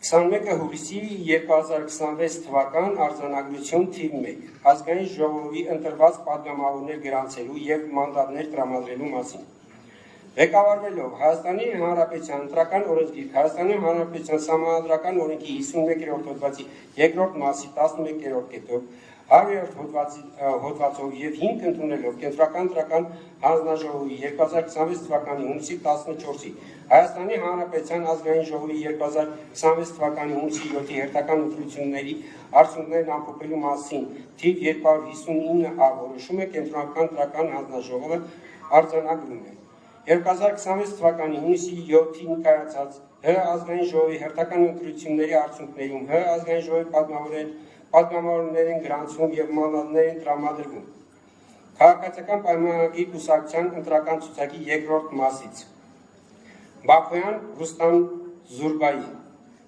21 հուլիսի 2026 թվական արձանագրություն թիվ 1 ազգային ժողովի ընտրված պատգամավորներ գրանցելու եւ մանդատներ տրամադրելու մասին։ Ղեկավարվելով Հայաստանի Հանրապետության ընտրական օրենսգիր, Հայաստանի Հանրապետության Սահմանադրական օրենքի 51-րդ հոդվածի 2-րդ մասի 11-րդ կետով 100-րդ հոդվածով եւ 5 ընդունելով Կենտրոնական ընտրական հանձնաժողովի 2026 թվականի հունիսի 14-ի Հայաստանի Հանրապետության ազգային ժողովի 2026 թվականի հունիսի 7-ի հերթական ընտրությունների արդյունքներն ամփոփելու մասին թիվ 259-ը որոշում է Կենտրոնական ընտրական հանձնաժողովը արձանագրում է 2026 թվականի հունիսի 7-ին կայացած Հ ազգային ժողովի հերթական ընտրությունների արդյունքներում Հ ազգային ժողովի պատգամավորներին գրանցվում եւ մանդատներին տրամադրվում։ Քաղաքացիական պայմանագրի կուսակցության ընտրական ցուցակի երկրորդ մասից Բաքոյան Ռուստամ Զուրբայի,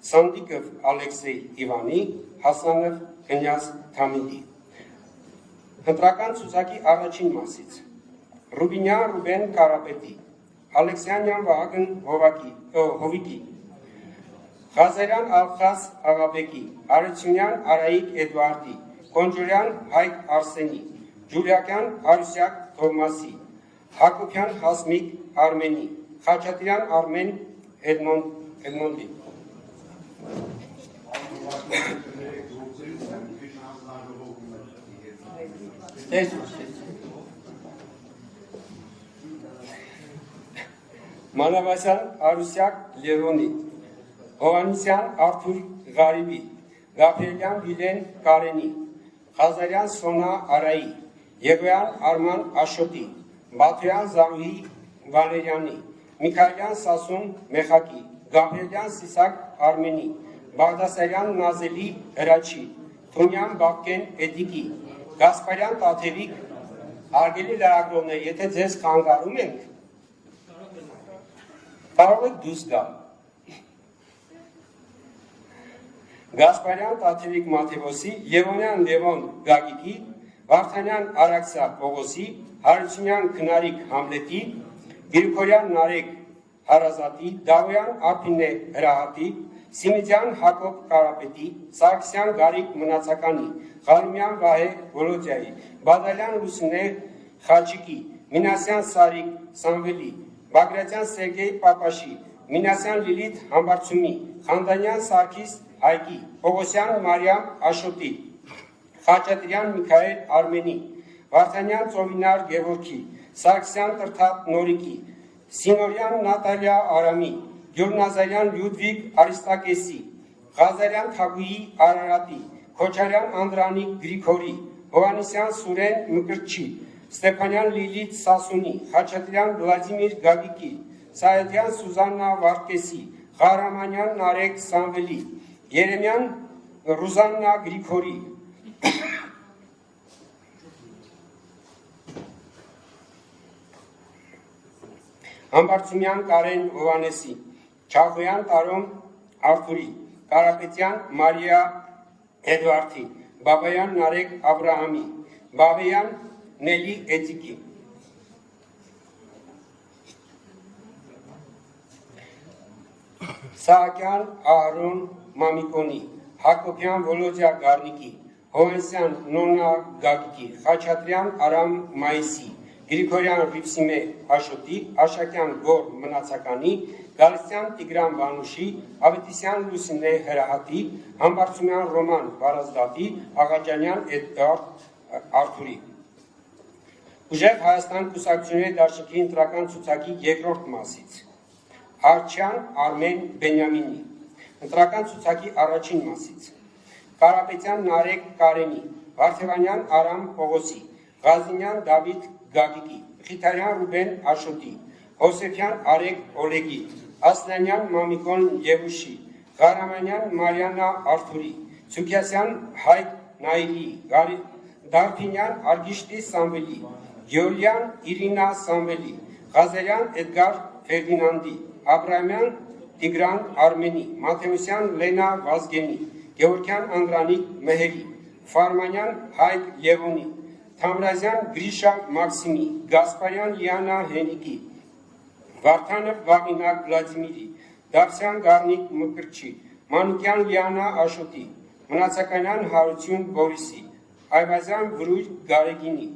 Սանդիկով Ալեքսեյ Իվանի, Հասանով Կնյազ Թամիդի։ Ընտրական ցուցակի առաջին մասից Ռուբինյան Ռուբեն Կարապետի, Ալեքսյանյան Վահագն Հովիկի, Ղազարյան Ալխաս Աղաբեկի, Արությունյան Արայիկ Էդվարդի, Կոնջուրյան Հայկ Արսենի, Ջուլիակյան Արուսյակ Թովմասի, Հակոբյան Հասմիկ Արմենի, Խաչատրյան Արմեն Էդմոնդի։ Մանավասյան Արուսյակ Լևոնի, Հովանեսյան Արթուր Ղարիբի, Գաբրիելյան Վիլեն Կարենի, Ղազարյան Սոնա Արայի, Եգոյան Արման Աշոտի, Բաթոյան Զարուհի Վալերյանի, Միքայելյան Սասուն Մեխակի, Գաբրիելյան Սիսակ Արմենի, Բաղդասարյան Նազելի Հրաչի, Թունյան Բաբկեն Էդիկի, Գասպարյան Տաթևիկ, հարգելի լրագրողներ, եթե ձեզ խանգարում ենք, կարող եք դուրս գալ։ Գասպարյան Տաթևիկ Մաթևոսի, Եվոնյան Լևոն Գագիկի, Վարդանյան Արաքսա Պողոսի, Հարությունյան Քնարիկ Համլետի, Գրիգորյան Նարեկ Հարազատի, Դավոյան Արփինե Հրահատի, Սիմիդյան Հակոբ Կարապետի, Սարգսյան Գարիկ Մնացականի, Ղարումյան Վահե Վոլոդյայի, Բադալյան Լուսինե Խաչիկի, Մինասյան Սարիկ Սամվելի, Բագրատյան Սերգեյ Պապաշի, Մինասյան Լիլիթ Համբարձումի, Խանդանյան Սարգիս Հայկի, Պողոսյան Մարիամ Աշոտի, Խաչատրյան Միքայել Արմենի, Վարդանյան Ծովինար Գևորգի, Սարգսյան Տրթատ Նորիկի, Սինորյան Նատալիա Արամի, Գյուլնազարյան Լյուդվիգ Արիստակեսի, Ղազարյան Թագուի Արարատի, Քոչարյան Անդրանիկ Գրիգորի, Հովանեսյան Սուրեն Մկրտչի, Ստեփանյան Լիլիթ Սասունի, Խաչատրյան Վլադիմիր Գագիկի, Սայեդյան Սուզաննա Վարդկեսի, Ղարամանյան Նարեկ Սամվելի, Երեմյան Ռուզաննա Գրիգորի, Համբարձումյան Կարեն Հովանեսի, Չախոյան Տարոմ Արթուրի, Կարապետյան Մարիա Էդվարդի, Բաբայան Նարեկ Աբրահամի, Բաբեյան Նելի Էտիկի, Սահակյան Ահարոն Մամիկոնի, Հակոբյան Վոլոդյա Գարնիկի, Հովանեսյան Նոնա Գագիկի, Խաչատրյան Արամ Մայիսի, Գրիգորյան Ռիվսիմե Աշոտի, Աշակյան Գոր Մնացականի, Գալստյան Տիգրան Վանուշի, Ավետիսյան Լուսինե Հրահատի, Համբարձումյան Ռոման Վարազդատի, Աղաջանյան Էդվարդ Արթուրի։ Ուժեղ Հայաստան կուսակցությունների դաշինքի ընտրական ցուցակի երկրորդ մասից Արչյան Արմեն Բենյամինի, ընտրական ցուցակի առաջին մասից Կարապետյան Նարեկ Կարենի, Վարդևանյան Արամ Պողոսի, Ղազինյան Դավիթ Գագիկի, Խիթարյան Ռուբեն Աշոտի, Հոսեփյան Արեկ Օլեգի, Ասլանյան Մամիկոն Եվուշի, Ղարամանյան Մարիանա Արթուրի, Ցուկյասյան Հայկ Նայլի, Դարփինյան Արգիշտի Սամվելի, Գյորյան Իրինա Սամվելի, Ղազարյան Էդգար Ֆերդինանդի, Աբրահամյան Տիգրան Արմենի, Մաթեոսյան Լենա Վազգենի, Գևորգյան Անդրանիկ Մեհերի, Ֆարմանյան Հայկ Լևոնի, Թամրազյան Գրիշա Մաքսիմի, Գասպարյան Լիանա Հենիկի, Վարդանով Վաղինակ Վլադիմիրի, Դավսյան Գառնիկ Մկրտչի, Մանուկյան Լիանա Աշոտի, Մնացականյան Հարություն Բորիսի, Այվազյան Վրույր Գարեգինի,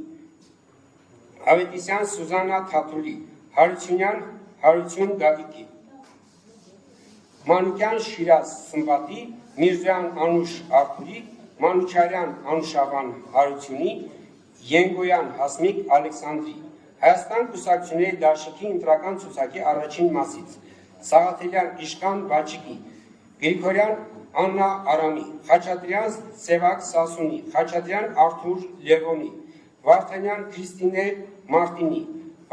Ավետիսյան Սուզանա Թաթուլի, Հարությունյան Հարություն Գագիկի, Մանուկյան Շիրազ Սմբատի, Միրզոյան Անուշ Արթուրի, Մանուչարյան Անուշավան Հարությունի, Ենգոյան Հասմիկ Ալեքսանդրի, Հայաստան կուսակցությունների դաշինքի ընտրական ցուցակի առաջին մասից, Սաղաթելյան Իշկան Բաչիկի, Գրիգորյան Աննա Արամի, Խաչատրյան Սևակ Սասունի, Խաչատրյան Արթուր Լևոնի, Վարդանյան Քրիստինե Մարտինի,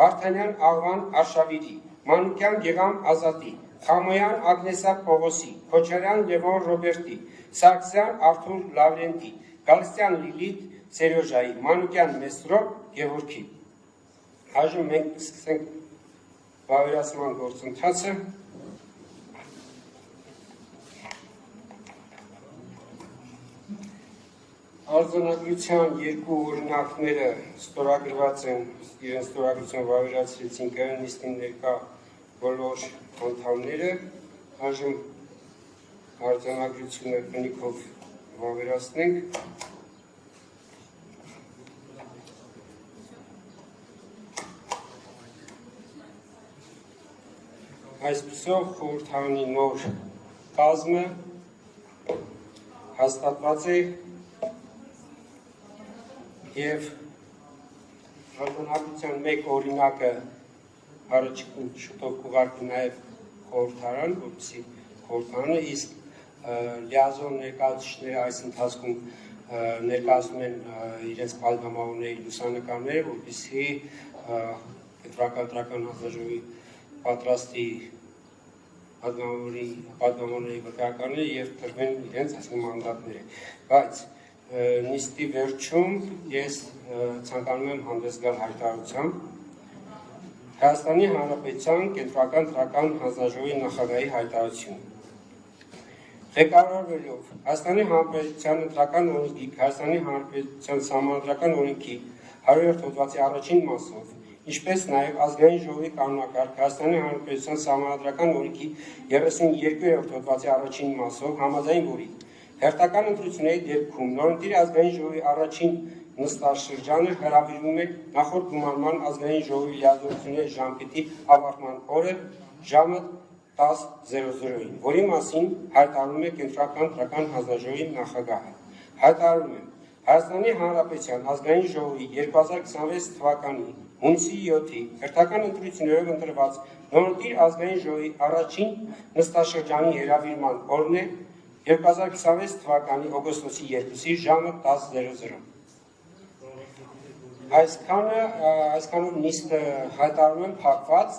Վարդանյան Աղվան Արշավիրի, Մանուկյան Գեղամ Ազատի, Խամոյան Ագնեսա Պողոսի, Քոչարյան Լևոն Ռոբերտի, Սարգսյան Արթուր Լավրենտի, Գալստյան Լիլիթ Սերոժայի, Մանուկյան Մեսրոպ Գևորգի։ Այժմ մենք սկսենք վավերացման գործընթացը։ Արձանագրության երկու օրինակները ստորագրված են, իրենց ստորագրություն վավերացրեցին կայունիստին ներկա բոլոր անդամները, այժմ արձանագրությունը բնիկով վավերացնենք։ Այսպիսով խորհրդարանի նոր կազմը հաստատված է և արձանագրության մեկ օրինակը առաջիկում շուտով կուղարկի նաև խորհրդարան, որպեսզի խորհրդարանը, իսկ լիազոր ներկայացուցիչները այս ընթացքում ներկայացնում են իրենց պատգամավորների լուսանկարները, որպեսզի Կենտրոնական հանձնաժողովի պատրաստի պատգամավորների վկայականները և տրվեն իրենց մանդատները, բայց նիստի վերջում ես ցանկանում եմ հանդես գալ հայտարարությամբ Հայաստանի Հանրապետության Կենտրոնական ընտրական հանձնաժողովի նախագահի հայտարարություն։ Ղեկավարվելով Հայաստանի Հանրապետության ընտրական օրենքի, Հայաստանի Հանրապետության Սահմանադրական օրենքի 100-րդ հոդվածի առաջին մասով, ինչպես նաև Ազգային ժողովի կանոնակարգ Հայաստանի Հանրապետության Սահմանադրական օրենքի 32-րդ հոդվածի առաջին մասով, համաձայն որի հերթական ընտրությունների դեպքում նորընտիր Ազգային ժողովի առաջին նստաշրջանը հրավիրվում է նախորդ գումարման Ազգային ժողովի լիազորությունների ժամկետի ավարտման օրը ժամը 10:00-ին, որի մասին հայտարարում է Կենտրոնական ընտրական հանձնաժողովի նախագահը։ Հայտարարում եմ Հայաստանի Հանրապետության Ազգային ժողովի 2026 թվականի հունիսի 7-ի հերթական ընտրություններով ընտրված նորընտիր Ազգային ժողովի առաջին նստաշրջանի հրավիրման օրն է 2026 թվականի օգոստոսի 2-ի ժամը 10:00։ Այսքանով նիստը հայտարարում եմ փակված,